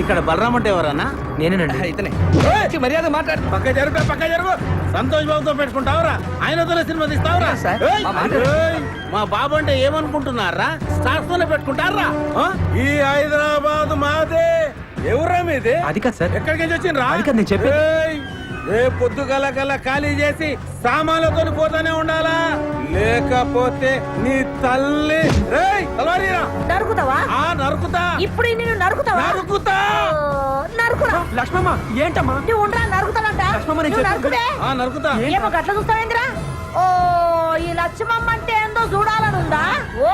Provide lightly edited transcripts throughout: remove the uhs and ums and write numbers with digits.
ఇక్కడ బలరాం అంటే ఎవరన్నా? నేనేనండి. ఇతనే. మర్యాద మాట్లాడు. పక్క జరుగు. సంతోష్ బాబుతో పెట్టుకుంటావురా? ఆయనతోనే సినిమా తీస్తావురా? మా బాబు అంటే ఏమనుకుంటున్నారా? స్టార్స్ తోనే పెట్టుకుంటారా? ఈ హైదరాబాద్ మాదే. ఎవరా మీది? అది కాదు సార్. ఎక్కడికి వచ్చిండ్రా? అది కాదు నేను చెప్పేది. రేపు పొద్దుగల ఖాళీ చేసి సామాన్లతో పోతానే ఉండాలా, లేకపోతే నీ తల్లి నరుకుతావా? నరుకుతా. ఇప్పుడు నేను నరుకుతావా? నరుకురా. లక్ష్మమ్మ ఏంటమ్మా? నువ్వు ఉండరా, నరుకుతానంట. నరుకుతా. ఏమో గట్ల చూస్తావేంద్రా? ఓ ఈ లక్ష్మమ్మ అంటే ఏందో చూడాలనుందా? ఓ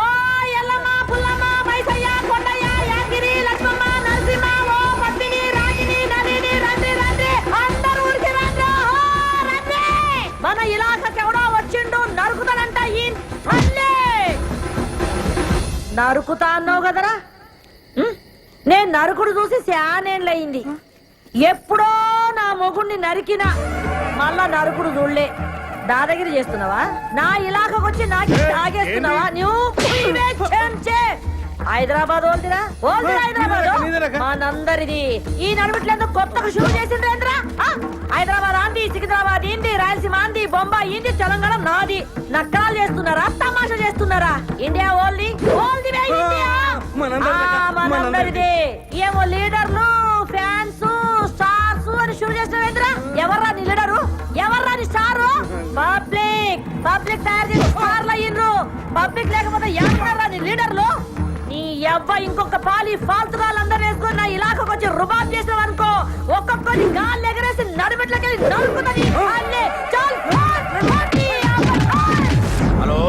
ఎల్లమ్మ, పుల్లమ్మ, మైసయ్య, కొండయ్య, యాగిరి, లక్ష్మమ్మ, నరసింహ, ఓ పద్మిని, రాగిని, నలిని, రండి అందరూ ఊరికి రండి. మన ఇలాకకెవడో వచ్చిండు, నరుకుతానంట. ఈ నరుకుతా అన్నావు కదరా? నేను నరుకుడు చూసి శానేళ్ళయింది. ఎప్పుడో నా మొగుణ్ణి నరికినా మళ్ళా నరుకుడు చూడలే. దాదాగిరి చేస్తున్నావా? నా ఇలాకకొచ్చి నాకు తాగేస్తున్నావా? నువ్వు హైదరాబాద్ ఓల్దిరా హైదరాబాద్ మనందరిది. ఈ నడుమిట్లేందుకు కొత్తగా షూ చేసిండ్రేంద్రా? హైదరాబాద్ ఆంది, సికింద్రాబాద్ ఇంది, రాయలసీమ ఆంది, బొంబాయి ఇంది, తెలంగాణ నాది. నక్కలు చేస్తున్నారా, తమాషా చేస్తున్నారా? ఇండియా ఓల్ది ఇండియా మనందరిది. ఏమో లీడర్లు, ఫ్యాన్స్, స్టార్స్ అని షూ చేసినవేంద్రా? ఎవర్రా నీ లీడరు? ఎవర్రా నీ స్టారు? పబ్లిక్ తయారు చేసి స్టార్లు అయ్యిండ్రు. పబ్లిక్ లేకపోతే ఎవరా నీ లీడర్లు? నీ అబ్బాయి ఇంకొక పాలి ఫాల్తుగాళ్ళందరూ వేసుకొని నా ఇలాకకు వచ్చి రుబాబ్ చేసావు అనుకో, ఒక్కొక్కరి గాలి ఎగరేసి నడుమెట్లకెళ్ళి నరుకుతుంది. హలో,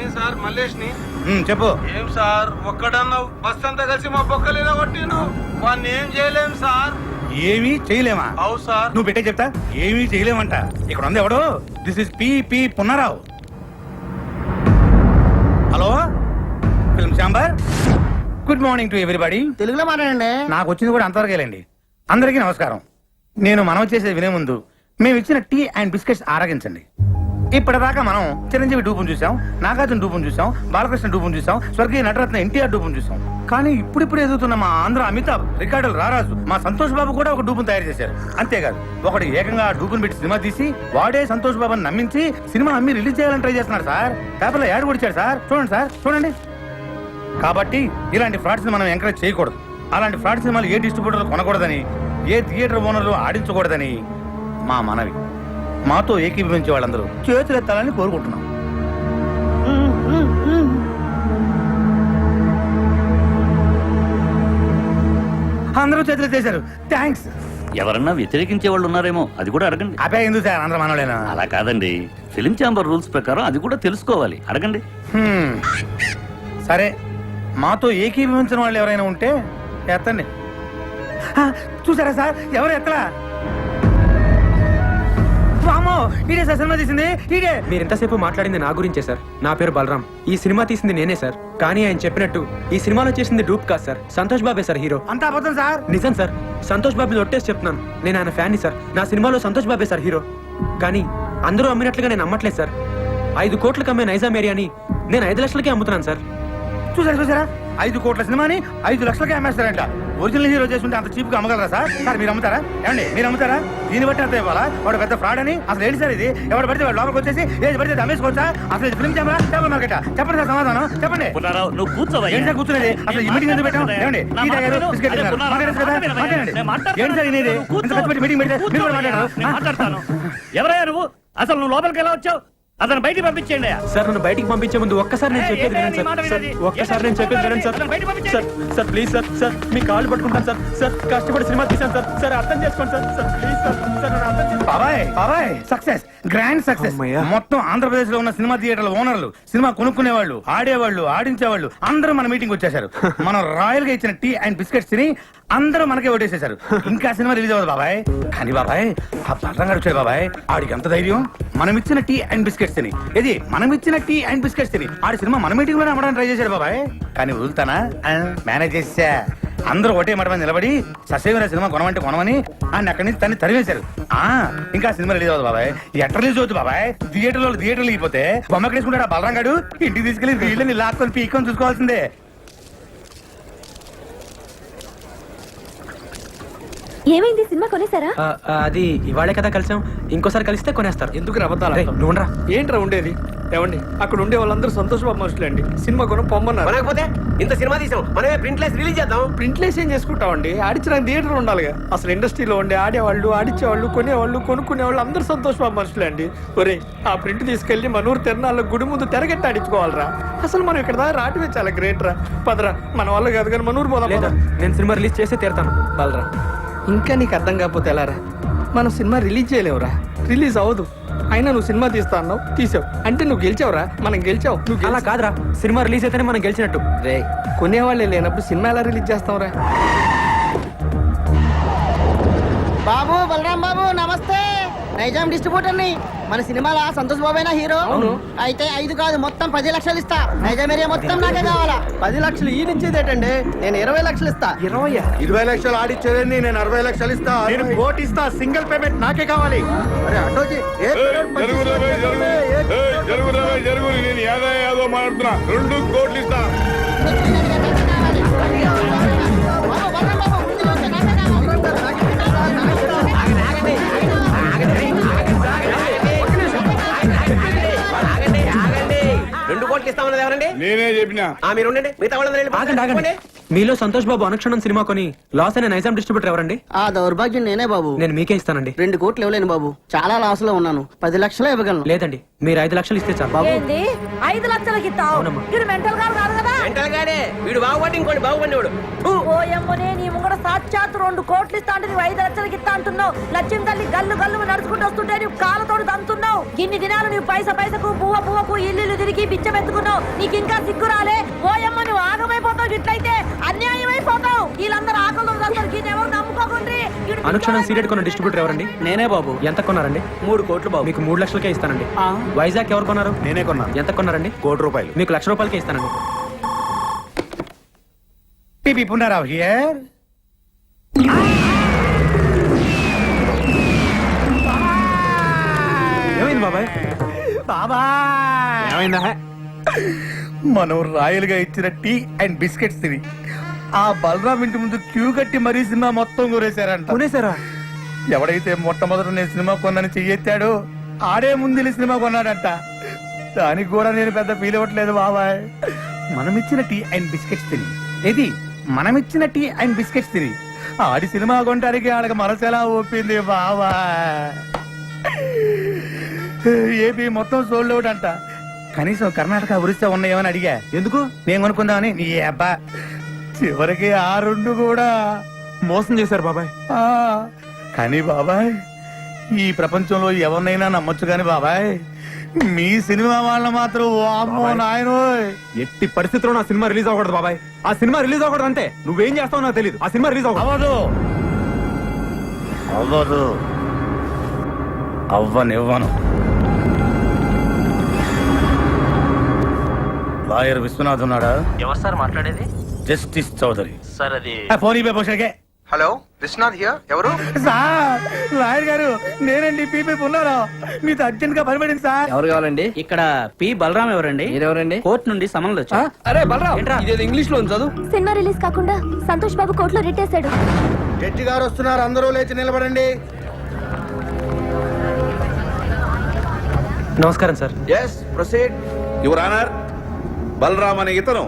ఏం సార్ మల్లేష్ ని? చెప్పు. ఏం సార్ ఒక్కడన్నావు? బస్ అంతా కలిసి మా బొక్కలేదా కొట్టిను. వాడిని ఏం చేయలేం సార్. ఏమీ చేయలేమా? అవు సార్. నువ్వు పెట్టే చెప్తా. ఏమీ చేయలేమంట. ఇక్కడ ఉంది ఎవడు? This is P Punnarao. Hello, film chamber. Good morning to everybody. తెలుగులో మాట్లాడండి. నాకు వచ్చింది కూడా అంతవరకేలేండి. అందరికీ నమస్కారం. నేను మనవి చేసేది వినే ముందు మేము ఇచ్చిన టీ అండ్ బిస్కెట్స్ ఆరగించండి. ఇప్పటిదాకా మనం చిరంజీవి డూపును చూసాం, నాగార్జున డూపును చూసాం, బాలకృష్ణ డూపును చూసాం, స్వర్గీయ నటరత్న ఎన్టీఆర్ డూపును చూసాం. కానీ ఇప్పుడు ఎదుగుతున్న మా ఆంధ్ర అమితాబ్, రికార్డులు రారాజు, మా సంతోష్ బాబు కూడా ఒక డూపును తయారు చేశారు. అంతేకాదు ఒకటి ఏకంగా డూపును పెట్టి సినిమా తీసి వాడే సంతోష్ బాబుని నమ్మించి సినిమా అమ్మి రిలీజ్ చేయాలని ట్రై చేస్తున్నారు సార్. పేపర్లో యాడ్ కొడిచాడు సార్. చూడండి సార్, చూడండి. కాబట్టి ఇలాంటి ఫ్రాడ్స్ మనం ఎంకరేజ్ చేయకూడదు. అలాంటి ఫ్రాడ్ సినిమాలు ఏ డిస్ట్రిబ్యూటర్లు కొనకూడదని, ఏ థియేటర్ ఓనర్లు ఆడించకూడదని మా మనవి. మాతో ఏకీభవించే వాళ్ళందరూ చేతులెత్తాలని కోరుకుంటున్నాం. అందరూ చేతులు చేశారు. థ్యాంక్స్. ఎవరన్నా వ్యతిరేకించే వాళ్ళు ఉన్నారేమో, అది కూడా అడగండి. అదే ఎందుకు సార్, అందరూ మనోళ్ళేనా? అలా కాదండి, ఫిలిం ఛాంబర్ రూల్స్ ప్రకారం అది కూడా తెలుసుకోవాలి. అడగండి. సరే, మాతో ఏకీభవించిన వాళ్ళు ఎవరైనా ఉంటే ఎత్తండి. చూసారా సార్, ఎవరు ఎత్తలా? ఇదే సార్ సినిమా తీసింది. ఇదే. మీరు ఎంతసేపు మాట్లాడింది నా గురించే సార్. నా పేరు బలరాం. ఈ సినిమా తీసింది నేనే సార్. కానీ ఆయన చెప్పినట్టు ఈ సినిమాలో చేసింది డూప్ కాదు సార్. సంతోష్ బాబే సార్ హీరో. అంతా అబద్ధం సార్. నిజం సార్. సంతోష్ బాబుని ఒట్టేసి చెప్తున్నాను. నేను ఆయన ఫ్యాన్ని సార్. నా సినిమాలో సంతోష్ బాబే సార్ హీరో. కానీ అందరూ అమ్మినట్లుగా నేను అమ్మట్లేదు సార్. 5 కోట్లకు అమ్మే నైజాం ఏరియాని నేను 5 లక్షలకే అమ్ముతున్నాను సార్. చూసారా 5 కోట్ల సినిమాని 5 లక్షలకే అమ్మేస్తారంట. ఒరిజినల్ హీరో చేస్తుంటే అంత చీప్ గా అమ్మగలరా సార్? సార్ మీరు అమ్ముతారా? ఏమండి మీరు అమ్ముతారా? దీన్ని బట్టి అంత ఇవ్వాలా? వాడు పెద్ద ఫ్రాడ్ అని అసలు ఏంటి సార్ ఇది? ఎవరు పడితే వాడు లోపలికి వచ్చేసి ఏది పడితే అమ్మేసుకోవచ్చా? అసలు ఫిల్మ్ ఛాంబరా, చేపల మార్కెట్? చెప్పండి సార్ సమాధానం చెప్పండి. నువ్వు కూర్చోవా? ఏంటి సార్ కూర్చునేది? అసలు ఈ మీటింగ్ ఎందుకు పెట్టాం? ఏమండి టీ తాగారు, బిస్కెట్ తిన్నారు, మాట్లాడచ్చు కదా? మాట్లాడండి. ఏంటి సార్ ఇది? ఇంత ఖర్చు మీటింగ్ పెడితే మీరు కూడా మాట్లాడతాను. ఎవరయ్యా నువ్వు? అసలు నువ్వు లోపలికి ఎలా వచ్చావు? అతను బయటికి పంపించేయండి. సార్ నన్ను బయటికి పంపించే ముందు ఒక్కసారి నేను చెప్పేది వినండి సార్. ఒక్కసారి నేను చెప్పేది వినండి sir. Sir please sir. Sir మీ కాళ్ళు పట్టుకుంటాను సార్. సార్ కష్టపడి సినిమా తీసాను సార్. సార్ అర్థం చేసుకోండి sir. Sir please sir. Sir అర్థం చేసుకోండి. బాబాయ్ సక్సెస్, గ్రాండ్ సక్సెస్. మొత్తం ఆంధ్రప్రదేశ్ లో ఉన్న సినిమా థియేటర్ల ఓనర్లు, సినిమా కొనుక్కునే వాళ్ళు, ఆడేవాళ్ళు, ఆడించేవాళ్ళు అందరూ మన మీటింగ్ వచ్చేసారు. మనం రాయల్ గా ఇచ్చిన టీ అండ్ బిస్కెట్స్ తిని అందరూ మనకే ఓటేసేశారు. ఇంకా సినిమా రిలీజ్ అవ్వదు బాబాయ్. కానీ బాబాయ్ ఆ బలరాం గారు వచ్చాడు బాబాయ్. ఆడికి ఎంత ధైర్యం? మనం ఇచ్చిన టీ అండ్ బిస్కెట్స్ తిని, ఇది మనం ఇచ్చిన టీ అండ్ బిస్కెట్స్ తిని ఆడి సినిమా మన మీటింగ్ లోనే అమ్మడానికి ట్రై చేశాడు బాబాయ్. కానీ వదులుతానా? మేనేజ్ చేసా. అందరూ ఒకటే మాట మీద నిలబడి ససేమిరా సినిమా కొనమంటే కొనమని ఆయన అక్కడి నుంచి తన్ని తరివేశారు. ఇంకా సినిమా రిలీజ్ అవ్వదు బాబాయ్. ఎట్లా రిలీజ్ అవుతుంది బాబాయ్? థియేటర్లో అయిపోతే బొమ్మ వేసుకుంటాడు ఆ బలరాం గారు. ఇంటికి తీసుకెళ్లి వీళ్ళని లాక్కొని పీక్కొని చూసుకోవాల్సిందే. ఏమైంది సినిమా కొనేసారా? అది ఇవాళే కదా కలిసాం, ఇంకోసారి కలిస్తే కొనేస్తారు. ఎందుకు రబద్దాలు రేయ్, నువ్వు ఉండరా. ఏంట్రా ఉండేది? ఏమండి అక్కడ ఉండే వాళ్ళందరూ సంతోషబాబు మనుషులండి. సినిమా కొనం పొమ్మన్నారు. మనకపోతే ఇంత సినిమా తీసాం, మనమే ప్రింట్లెస్ రిలీజ్ చేద్దాం. ప్రింట్లేసి ఏం చేసుకుంటామండి? ఆడించడానికి థియేటర్ ఉండాలిగా. అసలు ఇండస్ట్రీలో ఉండే ఆడేవాళ్ళు, ఆడించేవాళ్ళు, కొనేవాళ్ళు, కొనుక్కునేవాళ్ళు అందరూ సంతోషబాబు మనుషులే అండి. ఒరే, ఆ ప్రింట్ తీసుకెళ్లి మన ఊరు తిరణాల్లో గుడి ముందు తెరగట్టి ఆడించుకోవాలరా. అసలు మనం ఇక్కడ దాకా రావటమే చాలా గ్రేట్ రా. పదరా, మన వల్ల కాదు కానీ మన ఊరు పోదాం. లేదా నేను సినిమా రిలీజ్ చేస్తే తీరుతాను. బలరా, ఇంకా నీకు అర్థం కాకపోతే ఎలారా? మనం సినిమా రిలీజ్ చేయలేవురా, రిలీజ్ అవ్వదు. అయినా నువ్వు సినిమా తీస్తా అన్నావు, తీసావు అంటే నువ్వు గెలిచావురా. మనం గెలిచావు, నువ్వు అలా కాదురా, సినిమా రిలీజ్ అయితేనే మనం గెలిచినట్టు. రే, కొనేవాళ్ళే లేనప్పుడు సినిమా ఎలా రిలీజ్ చేస్తావురా? బాబు, బలరాం బాబు, నమస్తే. నైజాం డిస్ట్రిబ్యూటర్ ని. మన సినిమాలో సంతోష్ బాబేనా హీరో? అవును. అయితే 5 కాదు, మొత్తం 10 లక్షలు ఇస్తా. నైజాం ఏరియా మొత్తం నాకే కావాలా. 10 లక్షలు ఈ నుంచేదేటండి? నేను 20 లక్షలు ఇస్తా. 20 లక్షలు ఆడిచ్చేదండి, నేను 60 లక్షలు ఇస్తా. నేను కోటి ఇస్తా, సింగిల్ పేమెంట్ నాకే కావాలి. అరే అటోజీ, జరుగు నేను యాదో మాట్లాడుతున్నా. 2 కోట్లు ఇస్తా. బాబు, బలరాం బాబు, ముందు చూస్తే నాకే రెండు కోట్లు ఇస్తామన్నది ఎవరండి? నేనే చెప్పినా. మీరు ఉండండి, మిగతా వాళ్ళందరూ వెళ్ళి ఆగండి ఆగండి. మీలో సంతోష్ బాబు అనుక్షణం సినిమా కొని లాస్ అయిన నైజాం డిస్ట్రిబ్యూటర్ ఎవరండి? ఆ దౌర్భాగ్యం నేనే బాబు. నేను మీకే ఇస్తానండి. 2 కోట్లు ఇవ్వలేను బాబు, చాలా లాస్ లో ఉన్నాను. 10 లక్షలే ఇవ్వగలను. లేదండి, మీరు 5 లక్షలు ఇస్తే చాలు. ఏంది 5 లక్షలకి ఇస్తావు? అవునమ్మా. వీడు మెంటల్ గారు కాదు కదా. మెంటల్ గాడే. వీడు బాగుపడి ఇంకోటి బాగుపడినోడు. ఓయమ్మనే, నీ ముంగడ సాక్షాత్ 2 కోట్లు ఇస్తా అంటే నువ్వు 5 లక్షలకి ఇస్తా అంటున్నావు. లక్ష్యం తల్లి గల్లు గల్లు నడుచుకుంటూ వస్తుంటే నువ్వు కాళ్ళతోడు తంతున్నావు. ఇన్ని దినాలు నువ్వు పైసకు పువ్వకు ఇల్లు తిరిగి బిచ్చమెత్తుకున్నావు. నీకు ఇంకా సిగ్గు రాలే? ఓయమ్మ, నువ్వు ఆగమైపోతావు. ఇట్లయితే అన్యాయం అయిపోతావు. వీళ్ళందరూ ఆకలి ఎవరు నమ్ముకోకుండ్రి. అనుక్షణం సీరియడ్ కొన్న డిస్ట్రిబ్యూటర్ ఎవరండి? నేనే బాబు. ఎంత కొన్నారండి? 3 కోట్లు బాబు. మీకు 3 లక్షలకే ఇస్తానండి. వైజాగ్ ఎవరు కొన్నారు? నేనే కొన్నాను. ఎంత కొన్నారండి? ₹1,00,00,000. మీకు ₹1,00,000 ఇస్తానండి. పిపి పునరావ్ హియర్. ఏమైంది బాబాయ్? బాబా, ఏమైందా? మనం రాయలుగా ఇచ్చిన టీ అండ్ బిస్కెట్స్ తిని ఆ బలరాం ఇంటి ముందు క్యూ కట్టి మరీ సినిమా మొత్తం కొనేశారంట. కొనేసారా? ఎవడైతే మొట్టమొదట నేను సినిమా కొన్నాను చెయ్యెత్తాడో ఆడే ముందు సినిమా కొన్నాడంట. దానికి కూడా నేను పెద్ద ఫీల్ అవ్వట్లేదు బాబాయ్. మనమిచ్చిన టీ అండ్ బిస్కెట్స్ తిని మనమిచ్చిన టీ అండ్ బిస్కెట్స్ తిని ఆడి సినిమా కొనడానికి ఆడకి మనసు ఎలా ఒప్పింది బాబా. ఏపీ మొత్తం సోల్డ్ అవుట్ అంట. కనీసం కర్ణాటక ఒరిస్సా ఉన్నాయేమని అడిగా. ఎందుకు? నేను కొనుక్కుందామని. నీ అబ్బా, చివరికి ఆ 2 కూడా మోసం చేశారు బాబాయ్. ఆ, కానీ బాబాయ్, ఈ ప్రపంచంలో ఎవరినైనా నమ్మొచ్చు కానీ బాబాయ్, మీ సినిమా వాళ్ళ మాత్రం వామ్మో నాయనోయ్. ఎట్టి పరిస్థితుల్లో నా సినిమా రిలీజ్ అవ్వకూడదు బాబాయ్. ఆ సినిమా రిలీజ్ అవ్వకూడదు అంతే. నువ్వేం చేస్తావు నాకు తెలియదు. ఆ సినిమా రిలీజ్ అవ్వదు అవ్వదు అవ్వనివ్వను. లాయర్ విశ్వనాథ్ ఉన్నాడా? ఎవరు సార్ మాట్లాడేది? జస్టిస్ చౌదరి. సార్ అది ఫోన్ ఇవ్వకే. Hello, Vishwanath here. ఎవరు? సార్, లాయర్ గారు నేనండి. పీపీ ఉన్నారా? మీతో అర్జెంట్ గా పనిపడింది సార్. ఎవరు కావాలండి? ఇక్కడ పి బలరాం ఎవరండి? మీరెవరండి? కోర్టు నుండి సమన్లు వచ్చా. అరే బలరాం, ఇదేదో ఇంగ్లీష్ లో చదువు. సినిమా రిలీజ్ కాకుండా సంతోష్ బాబు కోర్టులో రిట్టేశాడు. జడ్జి గారు వస్తున్నారు, అందరూ లేచి నిలబడండి. నమస్కారం sir. Yes, proceed. Your honour, Balram అనే ఇతను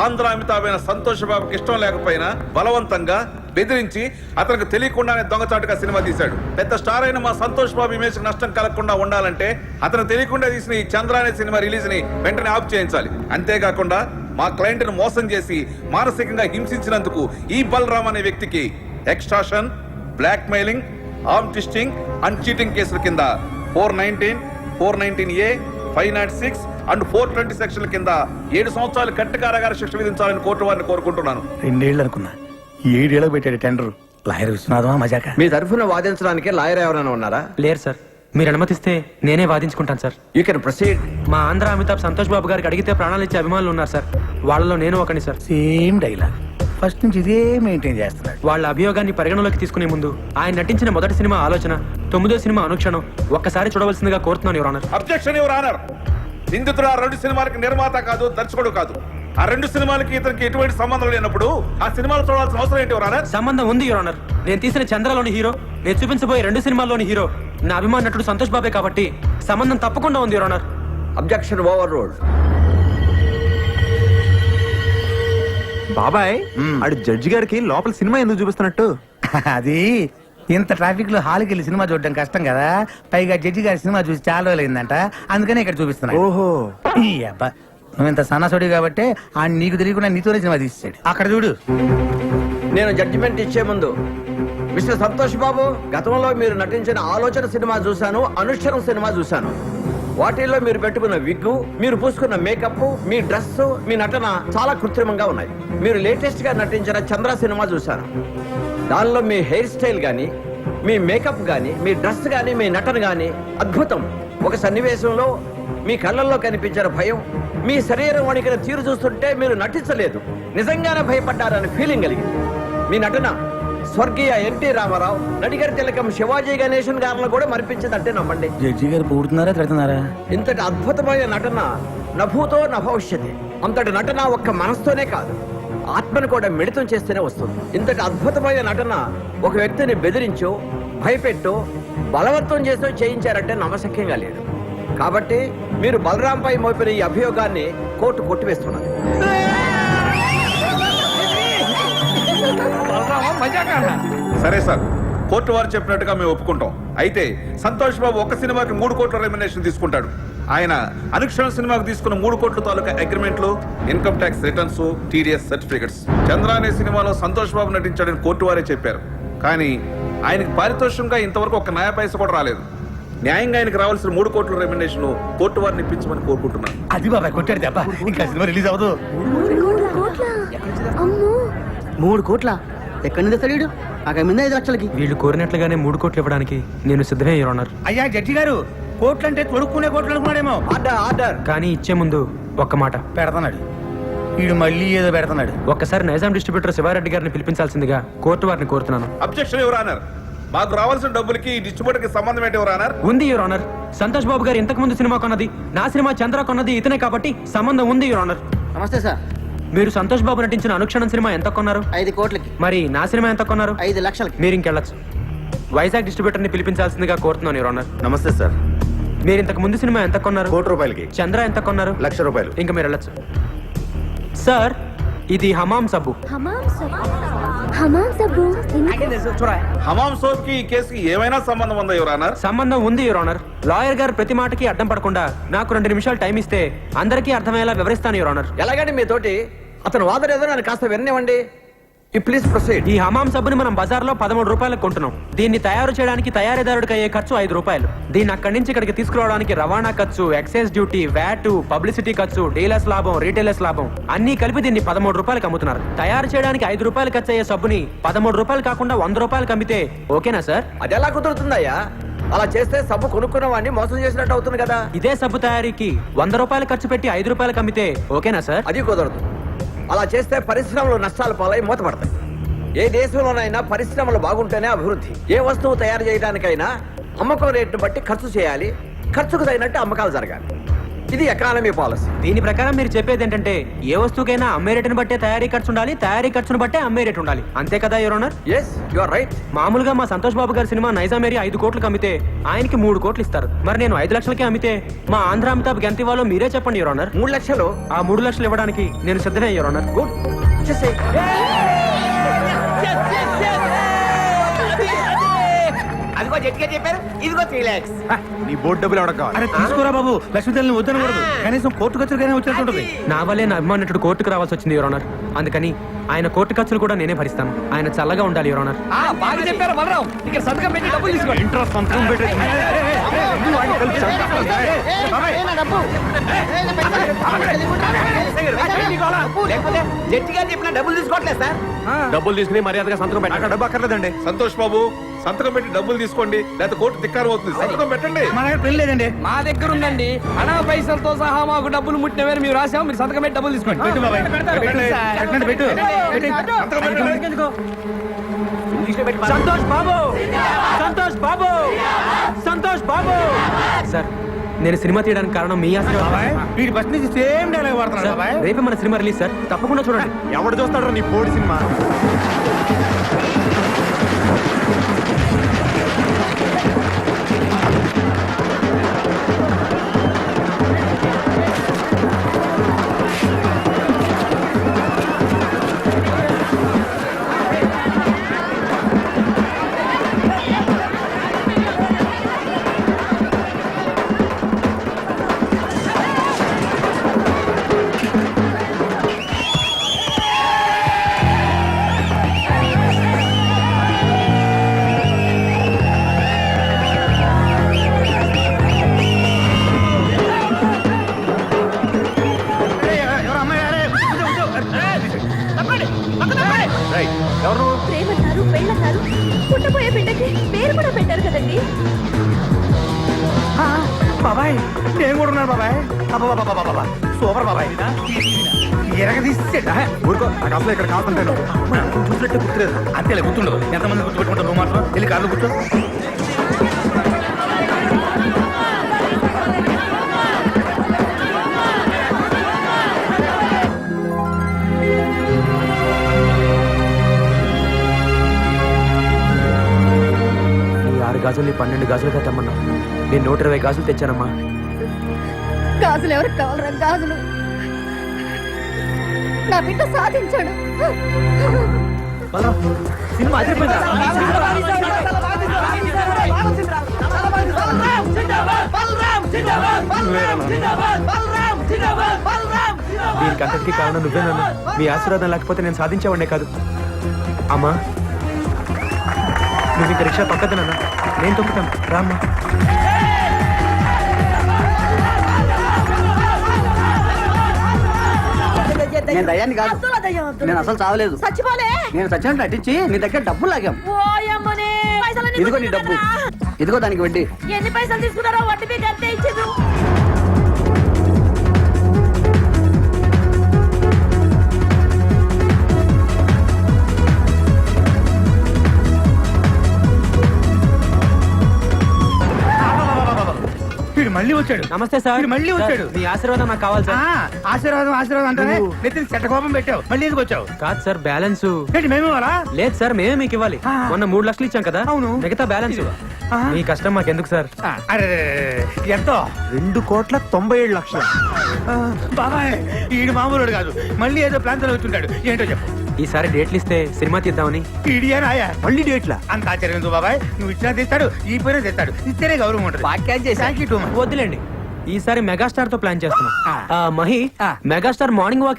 ఆంధ్ర అమితాబైన సంతోష్ బాబుకి ఇష్టం లేకపోయినా బలవంతంగా బెదిరించి అతనికి తెలియకుండానే దొంగచాటుగా సినిమా తీశాడు. పెద్ద స్టార్ అయిన మా సంతోష్ బాబు ఇమేజ్ నష్టం కలగకుండా ఉండాలంటే అతను తెలియకుండా తీసిన ఈ చంద్ర అనే సినిమా రిలీజ్ ని వెంటనే ఆఫ్ చేయించాలి. అంతేకాకుండా మా క్లయింట్ ను మోసం చేసి మానసికంగా హింసించినందుకు ఈ బలరామ్ అనే వ్యక్తికి extortion, blackmailing, arm twisting and cheating కేసుల కింద 419, 419A, 506 అండ్ 420 సెక్షన్ల కింద 7 సంవత్సరాలు కట్టు కారాగార శిక్ష విధించాలని కోర్టు వారిని కోరుకుంటున్నాను. 2 ఏళ్ళు అనుకున్నా, 7 ఏళ్ళకు పెట్టాడు టెండర్. లాయర్ విశ్వనాథమా మజాక? మీ తరఫున వాదించడానికి లాయర్ ఎవరైనా ఉన్నారా? లేరు సార్. మీరు అనుమతిస్తే నేనే వాదించుకుంటాను సార్. You can proceed. మా ఆంధ్ర అమితాబ్ సంతోష్ బాబు గారికి అడిగితే ప్రాణాలు ఇచ్చే అభిమానులు ఉన్నారు సార్. వాళ్ళలో నేను ఒకని సార్. Same dialogue. ఫస్ట్ నుంచి ఇదే మెయింటైన్ చేస్తున్నాడు. వాళ్ళ అభియోగాన్ని పరిగణలోకి తీసుకునే ముందు ఆయన నటించిన మొదటి సినిమా ఆలోచన, 9వ సినిమా అనుక్షణం ఒక్కసారి చూడవలసిందిగా కోరుతున్నాను your honour. Objection your honour. నిందితుడు 2 సినిమాలకు నిర్మాత కాదు, దర్శకుడు కాదు. ఆ రెండు సినిమాలకి ఇతనికి ఎటువంటి సంబంధం లేనప్పుడు ఆ సినిమాలు చూడాల్సిన అవసరం ఏంటి యువర్ ఆనర్? సంబంధం ఉంది యువర్ ఆనర్. నేను తీసిన చంద్రలోని హీరో, నేను చూపించబోయే 2 సినిమాల్లోని హీరో నా అభిమాన నటుడు సంతోష్ బాబే కాబట్టి సంబంధం తప్పకుండా ఉంది your honour. Objection over road. బాబాయ్ ఆడు జడ్జి గారికి లోపల సినిమా ఎందుకు చూపిస్తున్నట్టు? అది ఇంత ట్రాఫిక్ లో హాల్కి వెళ్ళి సినిమా చూడడం కష్టం కదా, పైగా జడ్జి గారి సినిమా చూసి చాలా రోజులైందంట, అందుకనే ఇక్కడ చూపిస్తున్నా. ఓహో, ఈ అబ్బా నువ్వు ఇంత సన్నసోడి కాబట్టి ఆ నీకు తెలియకుండా నీతోనే సినిమా తీసాడు. అక్కడ చూడు. నేను జడ్జిమెంట్ ఇచ్చే ముందు మిస్టర్ సంతోష్ బాబు, గతంలో మీరు నటించిన ఆలోచన సినిమా చూశాను, అనుష్ఠరం సినిమా చూశాను. వాటిల్లో మీరు పెట్టుకున్న విగ్గు, మీరు పూసుకున్న మేకప్, మీ డ్రెస్, మీ నటన చాలా కృత్రిమంగా ఉన్నాయి. మీరు లేటెస్ట్ గా నటించిన చంద్ర సినిమా చూశాను. దానిలో మీ హెయిర్ స్టైల్ గానీ, మీ మేకప్ గానీ, మీ డ్రెస్ గానీ, మీ నటన గానీ అద్భుతం. ఒక సన్నివేశంలో మీ కళ్ళల్లో కనిపించిన భయం, మీ శరీరం వణికిన తీరు చూస్తుంటే మీరు నటించలేదు, నిజంగానే భయపడ్డారని ఫీలింగ్ కలిగింది. మీ నటన స్వర్గీయ ఎన్టీ రామారావు, నడిగర్ తిలకం శివాజీ గణేశన్ గారిలో కూడా మరిపించిందంటే నమ్మండి. జడ్జి గారు పూడుతున్నారా తిడుతున్నారా? ఇంతటి అద్భుతమైన నటన నభూతో నభవిష్యతి. అంతటి నటన ఒక్క మనసుతోనే కాదు, ఆత్మను కూడా మిళితం చేస్తేనే వస్తుంది. ఇంతటి అద్భుతమైన నటన ఒక వ్యక్తిని బెదిరించో, భయపెట్టో, బలవంతం చేసో చేయించారంటే నమ్మశక్యంగా లేదు. కాబట్టి మీరు బలరాంపై మోపిన ఈ అభియోగాన్ని కోర్టు కొట్టివేస్తున్నది. సరే సార్, కోర్టు వారు చెప్పినట్టుగా మేము ఒప్పుకుంటాం. అయితే సంతోష్ బాబు ఒక్క సినిమాకి 3 కోట్ల రెమ్యునరేషన్ తీసుకుంటాడు. ఆయన అనుక్షణం సినిమాకు తీసుకున్న 3 కోట్ల తాలూకా అగ్రిమెంట్లు, income tax returns, TDS certificates. Chandra అనే సినిమాలో సంతోష్ బాబు నటించాడని కోర్టు వారే చెప్పారు. కానీ ఆయనకి పారితోషికంగా ఇంతవరకు ఒక న్యాయ పైస కూడా రాలేదు. న్యాయంగా ఆయనకు రావాల్సిన 3 కోట్ల రెమ్యునరేషన్ కోర్టు వారిని ఇప్పించమని కోరుకుంటున్నాను. అది బాబాయ్ కొట్టాడు దెబ్బ, ఇంకా సినిమా రిలీజ్ అవ్వదు. 3 కోట్ల ఎక్కడి నుంచి తెస్తాడు? అక్కడ మీద 5 లక్షలకి. వీళ్ళు కోరినట్లుగానే 3 కోట్లు ఇవ్వడానికి నేను సిద్ధమే యువర్ ఆనర్. అయ్యా జడ్జి గారు, కోట్లు అంటే తొడుక్కునే కోట్లు అనుకున్నాడేమో. Order, order. కానీ ఇచ్చే ముందు ఒక్క మాట పెడతాడు వీడు, మళ్ళీ ఏదో పెడతాడు. ఒక్కసారి నైజాం డిస్ట్రిబ్యూటర్ శివారెడ్డి గారిని పిలిపించాల్సిందిగా కోర్టు వారిని కోరుతున్నాను. Objection your honour. మాకు రావాల్సిన డబ్బులకి ఈ డిస్ట్రిబ్యూటర్ కి సంబంధం ఏంటి యువర్ ఆనర్? ఉంది యువర్ ఆనర్. సంతోష్ బాబు గారు ఇంతకు ముందు సినిమా కొన్నది, నా సినిమా చంద్ర కొన్నది ఇతనే కాబట్టి సంబంధం ఉంది యువర్ ఆనర్. నమస్తే సార్. మీరు సంతోష్ బాబు నటించిన అనుక్షణం సినిమా ఎంత కొన్నారు? 5 కోట్లకి. మరి నా సినిమా ఎంత కొన్నారు? 5 లక్షలకి. మీరు ఇంకెళ్ళచ్చు. వైజాగ్ డిస్ట్రిబ్యూటర్ ని పిలిపించాల్సిందిగా కోరుతున్నాను యువర్ ఆనర్. నమస్తే సార్. మీరు ఇంతకు ముందు సినిమా ఎంత కొన్నారు? 1 కోటి రూపాయలకి. చంద్ర ఎంత కొన్నారు? 1,00,000 రూపాయలు. ఇంకా మీరు వెళ్ళచ్చు. సార్, ఇది హమాం సబ్బు. హమాం సబ్బు. హమాం సబ్బు. హమాం సోప్ కి ఈ కేసుకి ఏమైనా సంబంధం ఉందా యువర్ ఆనర్? సంబంధం ఉంది యువర్ ఆనర్. లాయర్ గారు ప్రతి మాటకి అడ్డం పడకుండా నాకు 2 నిమిషాలు టైం ఇస్తే అందరికీ అర్థమయ్యేలా వివరిస్తాను యువర్ ఆనర్. ఎలాగండి మీతోటి అతను వాదన ఏదో నన్ను కాస్త విననివ్వండి. Please proceed. ఈ హమాం సబ్బుని మనం బజార్లో 13 రూపాయలకు కొంటున్నాం. దీన్ని తయారు చేయడానికి తయారీదారుడికి అయ్యే ఖర్చు 5 రూపాయలు. దీన్ని అక్కడి నుంచి ఇక్కడికి తీసుకురావడానికి రవాణా ఖర్చు, ఎక్సైజ్ డ్యూటీ, వ్యాట్, పబ్లిసిటీ ఖర్చు, డీలర్స్ లాభం, రీటైలర్స్ లాభం అన్ని కలిపి దీన్ని 13 రూపాయలకు అమ్ముతున్నారు. తయారు చేయడానికి 5 రూపాయలు ఖర్చు అయ్యే సబ్బుని 13 రూపాయలు కాకుండా 100 రూపాయలకు అమ్మితే ఓకేనా సార్? అది ఎలా కుదురుతుందయ్యా? అలా చేస్తే సబ్బు కొనుక్కున్న వాడిని మోసం చేసినట్టు అవుతుంది కదా. ఇదే సబ్బు తయారీకి 100 రూపాయలు ఖర్చు పెట్టి 5 రూపాయలకు అమ్మితే ఓకేనా సార్? అది కుదరదు. అలా చేస్తే పరిశ్రమలు నష్టాల పాలై మూతపడతాయి. ఏ దేశంలోనైనా పరిశ్రమలు బాగుంటేనే అభివృద్ధి. ఏ వస్తువు తయారు చేయడానికైనా అమ్మకం రేటును బట్టి ఖర్చు చేయాలి, ఖర్చుకు తగినట్టు అమ్మకాలు జరగాలి. ఇది ఎకానమీ పాలసీ. దీని ప్రకారం మీరు చెప్పేది ఏంటంటే ఏ వస్తువుకైనా అమ్మే రేటును బట్టే తయారీ ఖర్చు ఉండాలి, తయారీ ఖర్చును బట్టే అమ్మే రేటు ఉండాలి. అంతే కదా your honour? Yes, you are right. మామూలుగా మా సంతోష్ బాబు గారి సినిమా నైజాం ఏరియా 5 కోట్లకు అమ్మితే ఆయనకి 3 కోట్లు ఇస్తారు. మరి నేను 5 లక్షలకే అమ్మితే మా ఆంధ్ర అమితాబ్ ఎంత ఇవ్వాలో మీరే చెప్పండి యువర్ ఆనర్. 3 లక్షలు. ఆ 3 లక్షలు ఇవ్వడానికి నేను సిద్ధమే యువర్ ఆనర్. గుడ్. అదిగో జట్గా చెప్పారు, ఇదిగో 3 lakhs. నీ బోర్డు డబ్బులు ఎవడకు కావాలి? అరే తీసుకోరా బాబు, లక్ష్మీదేవిని వద్దనకూడదు. కనీసం కోర్టు ఖర్చులకైనా వచ్చేస్తుంటది. నా వల్లే నా అభిమానుడు కోర్టుకు రావాల్సి వచ్చింది యువర్ ఆనర్. అందుకని ఆయన కోర్టు ఖర్చులు కూడా నేనే భరిస్తాను. ఆయన చల్లగా ఉండాలి యువర్ ఆనర్. బాగా చెప్పారు బలరాం. ఇక్కడ సంతకం పెట్టి డబ్బులు తీసుకోండి. నా డబ్బు. లేకపోతే జట్టిగా చెప్పిన డబ్బులు తీసుకోవట్లేదు సార్. డబ్బులు తీసుకుని మర్యాదగా సంతకం పెట్టాక డబ్బు అక్కర్లేదండి. సంతోష్ బాబు, సంతకం పెట్టి డబ్బులు తీసుకోండి, లేకపోతే కోర్టు ధిక్కారం అవుతుంది. సంతకం పెట్టండి. మన దగ్గర పెళ్లి లేదండి. మా దగ్గర ఉందండి. అనా పైసలతో సహా మాకు డబ్బులు ముట్టినవేరు మేము రాసాము. మీరు సంతకం పెట్టి డబ్బులు తీసుకోండి. పెట్టు బాబాయ్, పెట్టండి, పెట్టండి, పెట్టు. సంతకం పెట్టండి. సంతోష్ బాబు, సంతోష్ బాబు, సంతోష్ బాబు. సార్, నేను సినిమా తీయడానికి కారణం మీ ఆశీర్వాదం బాబాయ్ వీడి ఫస్ట్ నుంచి సేమ్ డైలాగ్ వాడుతున్నాడు సార్, బాబాయ్. రేపే మన సినిమా రిలీజ్ సార్, తప్పకుండా చూడండి. ఎవడు చూస్తాడు నీ బోర్డు సినిమా? ఏయ్, ఎవరు అమ్మాయి? అరే, కూర్చో, కూర్చో. ఏయ్, తప్పండి, పక్కన తప్పండి. రేయ్, ఎవరు నువ్వు? ప్రేమన్నారు పెళ్ళన్నారు పుట్టబోయే బిడ్డకి పేరు కూడా పెట్టారు కదండి. ఆ, బాబాయ్ నేను కూడా ఉన్నాను బాబాయ్. అబ్బబ్బబ్బబ్బబ్బబ్బ. సూపర్ బాబాయ్. ఎరగ తీసేట ఊరుకో, నాకు అసలు ఇక్కడ కాకుంటాను. చూసినట్టు గుర్తులేదు. అంతేలే గుర్తుండదు. ఎంతమంది గుర్తుపెట్టుకుంటావు నువ్వు మాత్రం. వెళ్ళి కార్లో కూర్చో. ఈ 6 గాజుల్ని 12 గాజులుగా తెమ్మన్నా. నేను 120 గాజులు తెచ్చానమ్మా. గాజులు ఎవరికి కావాలరా గాజులు? నా బిడ్డ సాధించాడు. సినిమా అదిరిపోయిందా? దీనికి అంతటికీ కారణం నువ్వేనన్నా. మీ ఆశీర్వాదం లేకపోతే నేను సాధించేవాడినే కాదు. అమ్మా, నువ్వు ఇంక రిక్షా పక్కదనన్నా, నేను తొక్కుతాను. రామ్మా. నేను దయ్యాన్ని కాదు. అబ్దుల్లా దయ్యం, అబ్దుల్లా నేను అసలు చావలేదు. చచ్చిపోలే. నేను సచ్చినట్టు నటించి నీ దగ్గర డబ్బులు లాగాం. ఓయమ్మనే. పైసలన్నీ ఇదిగో నీ డబ్బు, గుంజుకున్నారా? ఇదిగో దానికి వడ్డీ. ఎన్ని పైసలు తీసుకున్నారో వడ్డీ మీకు అంతే ఇచ్చిండ్రు. వీడు మళ్ళీ వచ్చాడు. నమస్తే సార్. వీడు మళ్ళీ వచ్చాడు. సార్, మీ ఆశీర్వాదం నాకు కావాలి ఆ, సార్. ఆశీర్వాదం ఆశీర్వాదం అంటానే నువ్వు- నెత్తిని చెట్ట కోపం పెట్టావు. మళ్ళీ ఎందుకు వచ్చావు? కాదు సార్, బ్యాలెన్స్ ఏంటి మేము ఇవ్వాలా? లేదు సార్, మేమే మీకు ఇవ్వాలి. ఆ. మొన్న 3 లక్షలు ఇచ్చాం కదా, అవును. మిగతా బ్యాలెన్స్. ఆ. మీ కష్టం మాకెందుకు సార్? అరే ఎంతో 2,97,00,000. బాబాయ్ ఈడు మామూలుడు కాదు. మళ్ళీ ఏదో ప్లాన్ తో వచ్చుంటాడు. ఏంటో చెప్పు. ఈసారి డేట్లు ఇస్తే సినిమా తీద్దామని. ఈడియా ఆయా మళ్ళీ డేట్లా? అంత ఆశ్చర్యం ఎందుకు బాబాయ్? నువ్వు ఇచ్చినా తెస్తాడు, ఈ పోయినా తెస్తాడు. ఇస్తేనే గౌరవం ఉంటుంది. Thank you too much. వద్దులేండి, ఈసారి మెగాస్టార్ తో ప్లాన్ చేస్తున్నాం. Mahi, megastar morning walk